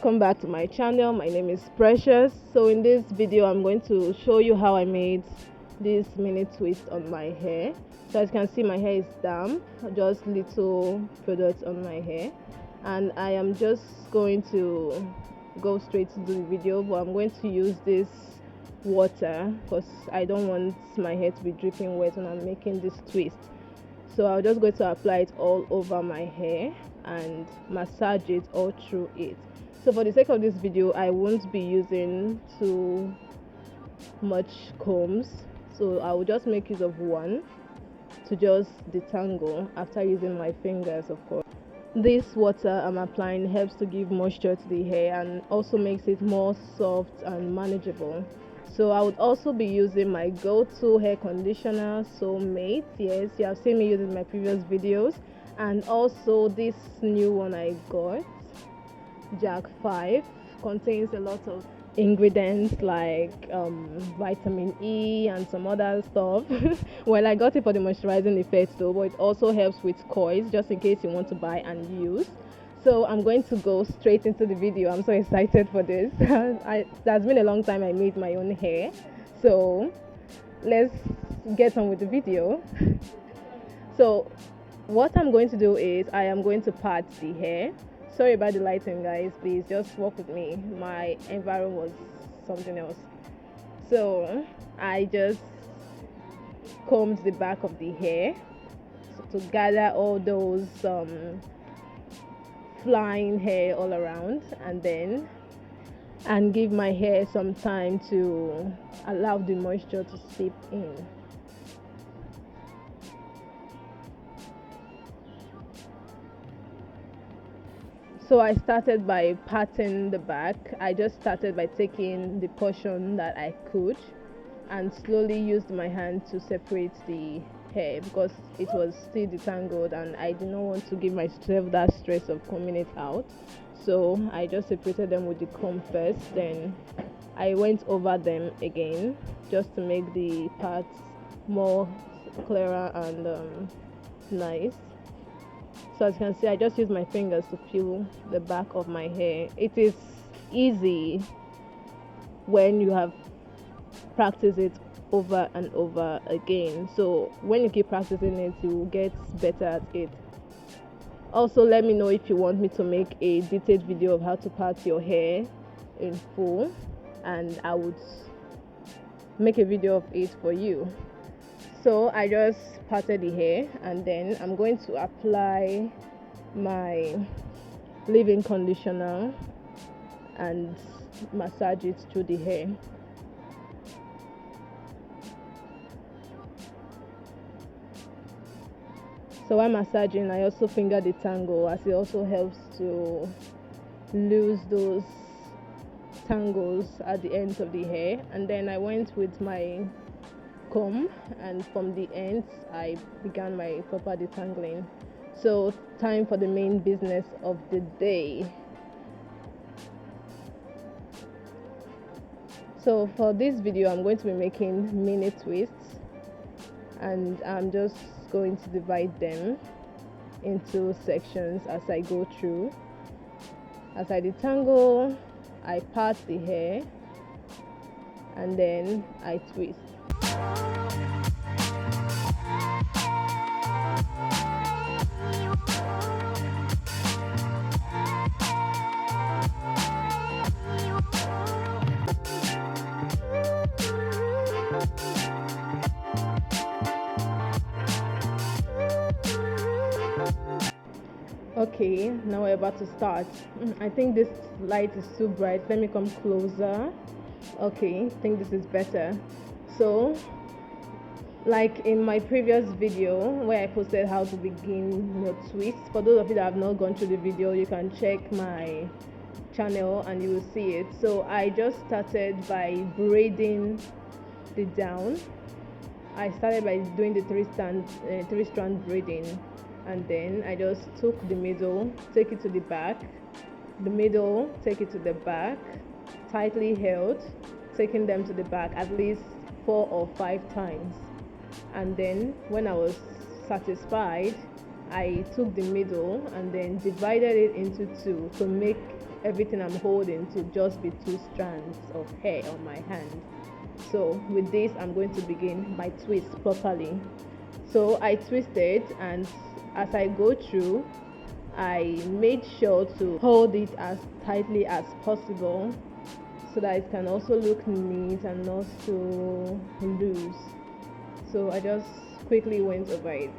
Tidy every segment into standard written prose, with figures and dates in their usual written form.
welcome back to my channel. My name is Precious. So in this video I'm going to show you how I made this mini twist on my hair. So as you can see, my hair is damp, just little products on my hair, and I am just going to go straight to the video, but I'm going to use this water because I don't want my hair to be dripping wet when I'm making this twist. So I'm just going to apply it all over my hair and massage it all through it. So for the sake of this video, I won't be using too much combs, so I will just make use of one to just detangle after using my fingers, of course. This water I'm applying helps to give moisture to the hair and also makes it more soft and manageable. So I would also be using my go-to hair conditioner, Soulmate. Yes, you have seen me use it in my previous videos. And also this new one I got, Jack 5, contains a lot of ingredients like vitamin E and some other stuff. Well, I got it for the moisturizing effect though, but it also helps with coils just in case you want to buy and use. So I'm going to go straight into the video. I'm so excited for this. That's been a long time I made my own hair, so let's get on with the video. So what I'm going to do is I am going to part the hair. Sorry about the lighting, guys, please just walk with me. My environment was something else. So I just combed the back of the hair to gather all those flying hair all around, and give my hair some time to allow the moisture to seep in. So I started by parting the back. I just started by taking the portion that I could and slowly used my hand to separate the hair because it was still detangled and I did not want to give myself that stress of combing it out. So I just separated them with the comb first, then I went over them again just to make the parts more clearer and nice. So as you can see, I just use my fingers to feel the back of my hair. It is easy when you have practiced it over and over again. So when you keep practicing it, you will get better at it. Also, let me know if you want me to make a detailed video of how to part your hair in full, and I would make a video of it for you. So I just parted the hair and then I'm going to apply my leave-in conditioner and massage it through the hair. So while massaging, I also finger detangle, as it also helps to lose those tangles at the ends of the hair. And then I went with my comb, and from the ends I began my proper detangling. So time for the main business of the day. So for this video I'm going to be making mini twists, and I'm just going to divide them into sections as I go through. As I detangle, I part the hair and then I twist. Okay, now we're about to start. I think this light is too bright. Let me come closer. Okay, I think this is better. So like in my previous video where I posted how to begin your twist, for those of you that have not gone through the video, you can check my channel and you will see it. So I just started by braiding the down. I started by doing the three strand braiding, and then I just took the middle, take it to the back, the middle, take it to the back, tightly held, taking them to the back at least 4 or 5 times. And then when I was satisfied, I took the middle and then divided it into two to make everything I'm holding to just be two strands of hair on my hand. So with this, I'm going to begin my twist properly. So I twisted, and as I go through, I made sure to hold it as tightly as possible so that it can also look neat and not so loose. So I just quickly went over it.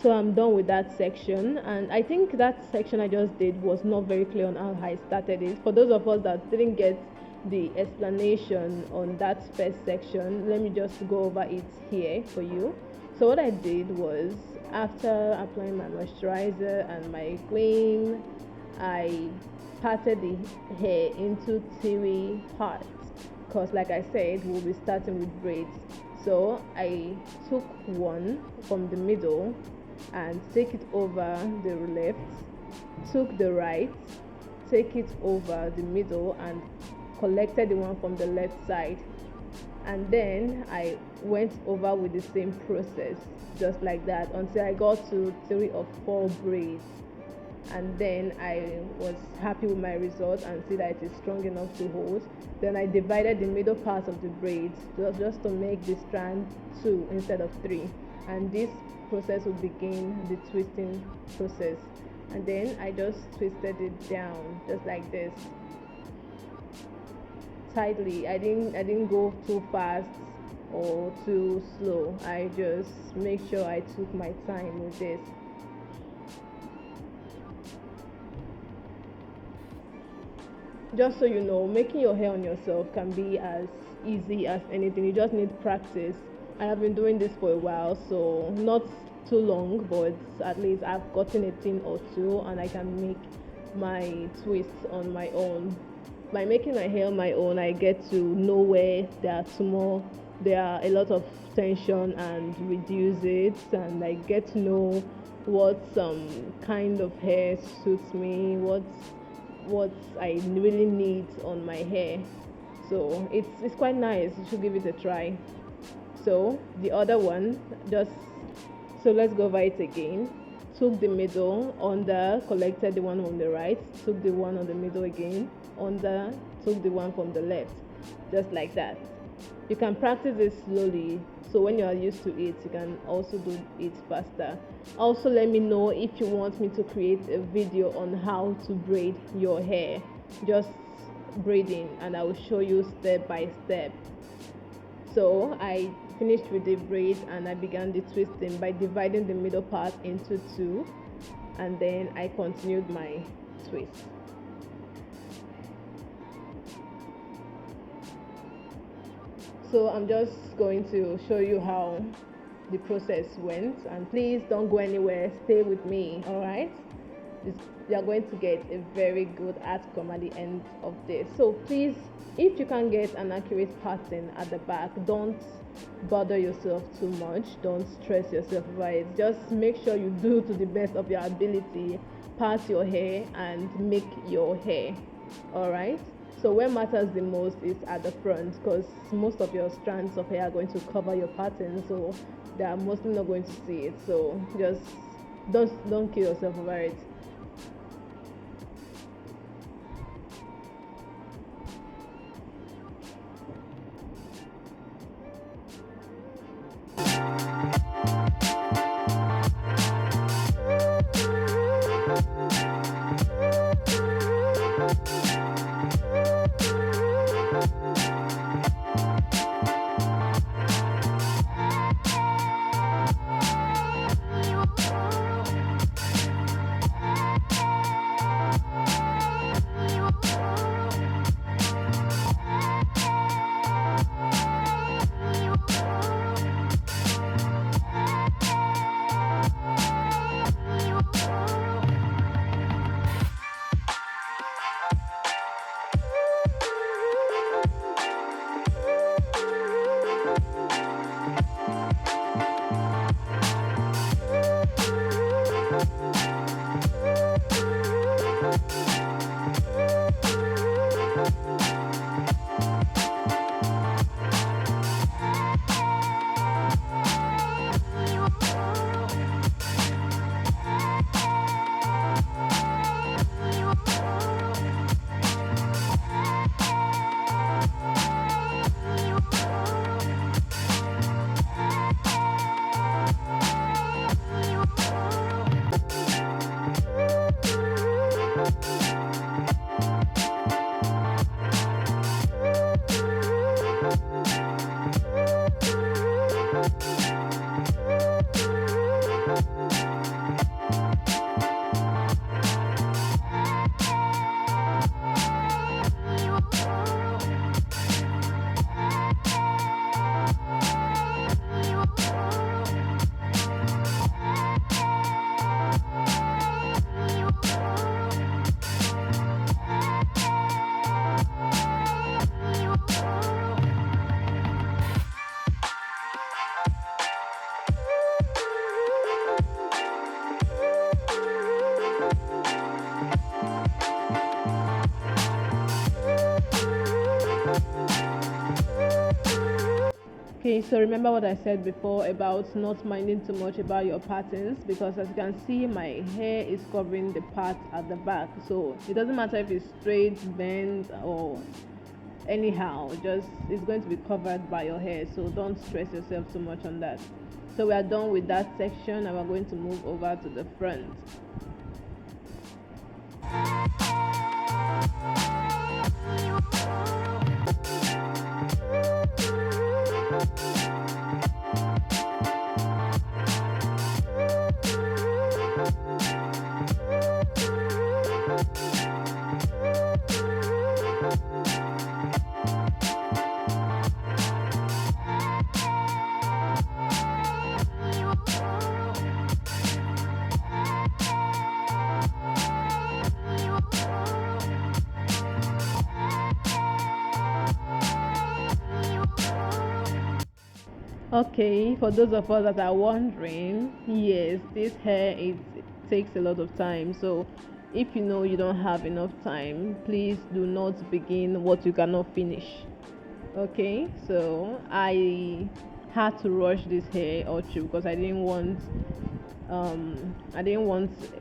So I'm done with that section, and I think that section I just did was not very clear on how I started it. For those of us that didn't get the explanation on that first section, let me just go over it here for you. So what I did was, after applying my moisturizer and my cream, I parted the hair into three parts, because like I said, we'll be starting with braids. So I took one from the middle and take it over the left, took the right, take it over the middle, and collected the one from the left side. And then I went over with the same process, just like that, until I got to 3 or 4 braids. And then I was happy with my result and see that it is strong enough to hold. Then I divided the middle part of the braids just to make the strand 2 instead of 3. And this process will begin the twisting process. And then I just twisted it down just like this, tightly. I didn't go too fast or too slow. I just make sure I took my time with this. Just so you know, making your hair on yourself can be as easy as anything. You just need practice. I have been doing this for a while, so not too long, but at least I've gotten a thing or two, and I can make my twists on my own. By making my hair my own, I get to know where there are a lot of tension, and reduce it, and I get to know what kind of hair suits me, what I really need on my hair. So it's quite nice. You should give it a try. So the other one, just so let's go over it again. Took the middle, under, collected the one on the right, took the one on the middle again, under, took the one from the left, just like that. You can practice this slowly, so when you are used to it, you can also do it faster. Also, let me know if you want me to create a video on how to braid your hair, just braiding, and I will show you step by step. So I finished with the braid, and I began the twisting by dividing the middle part into 2, and then I continued my twist. So I'm just going to show you how the process went, and please don't go anywhere, stay with me, all right? You're going to get a very good outcome at the end of this. So please, if you can get an accurate pattern at the back, don't bother yourself too much, don't stress yourself over it. Just make sure you do to the best of your ability, part your hair and make your hair, all right? So where matters the most is at the front, because most of your strands of hair are going to cover your pattern, so they are mostly not going to see it. So just don't kill yourself over it. Okay, so remember what I said before about not minding too much about your patterns, because as you can see my hair is covering the part at the back, so it doesn't matter if it's straight, bent or anyhow, just it's going to be covered by your hair, so don't stress yourself too much on that. So we are done with that section and we're going to move over to the front. Okay, for those of us that are wondering, yes, this hair it takes a lot of time. So if you know you don't have enough time, please do not begin what you cannot finish. Okay, so I had to rush this hair or two because I didn't want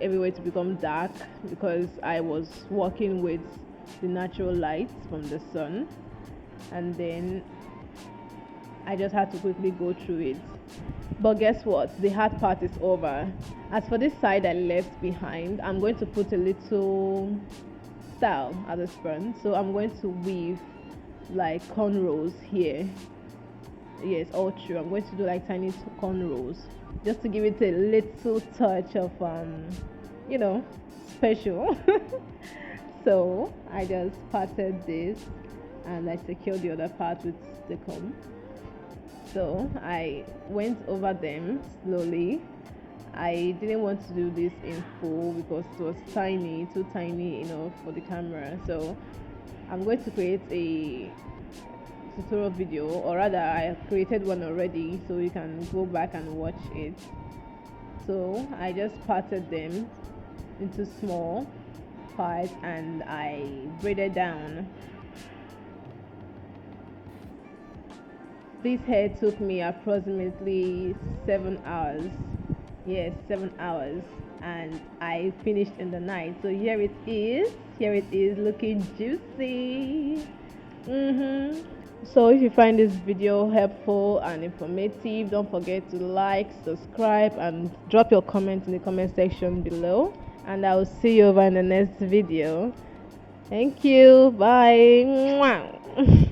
everywhere to become dark, because I was working with the natural light from the sun, and then I just had to quickly go through it. But guess what? The hard part is over. As for this side I left behind, I'm going to put a little style at the front. So I'm going to weave like cornrows here. Yes, all true. I'm going to do like tiny cornrows just to give it a little touch of you know, special. So I just parted this and I secured the other part with the comb. So I went over them slowly. I didn't want to do this in full because it was tiny, too tiny enough for the camera. So I'm going to create a tutorial video, or rather I created one already, so you can go back and watch it. So I just parted them into small parts and I braided down. This hair took me approximately 7 hours. Yes, 7 hours, and I finished in the night. So here it is. Here it is, looking juicy. So if you find this video helpful and informative, don't forget to like, subscribe, and drop your comment in the comment section below. And I will see you over in the next video. Thank you. Bye.